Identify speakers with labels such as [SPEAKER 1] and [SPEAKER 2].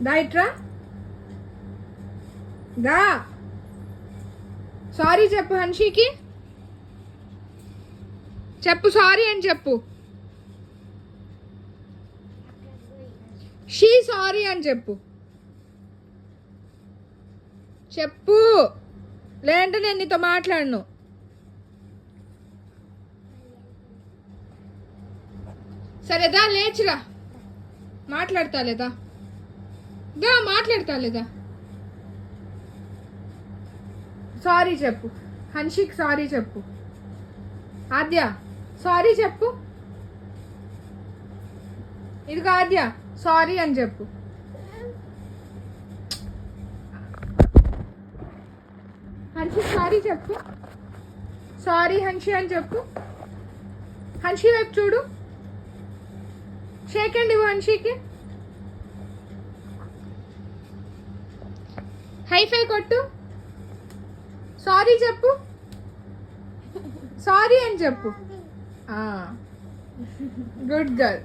[SPEAKER 1] దా ఇట్రా, దా. సారీ చెప్పు హన్షికి, చెప్పు సారీ అని చెప్పు. షీ సారీ అని చెప్పు. చెప్పు, లేదంటే నేను నీతో మాట్లాడను. సరేదా, లేచురా, మాట్లాడతా లేదా, దా మాట్లాడతా లేదా. సారీ చెప్పు హన్షిక్, సారీ చెప్పు. ఆద్య సారీ చెప్పు. ఇదిగో ఆద్య సారీ అని చెప్పు. హన్షి సారీ చెప్పు. సారీ హన్షి అని చెప్పు. హన్షి వైపు చూడు, షేక్ హ్యాండ్ ఇవ్వు హన్షికి. హైఫై కొట్టు. సారీ చెప్పు, సారీ అని చెప్పు. Good girl.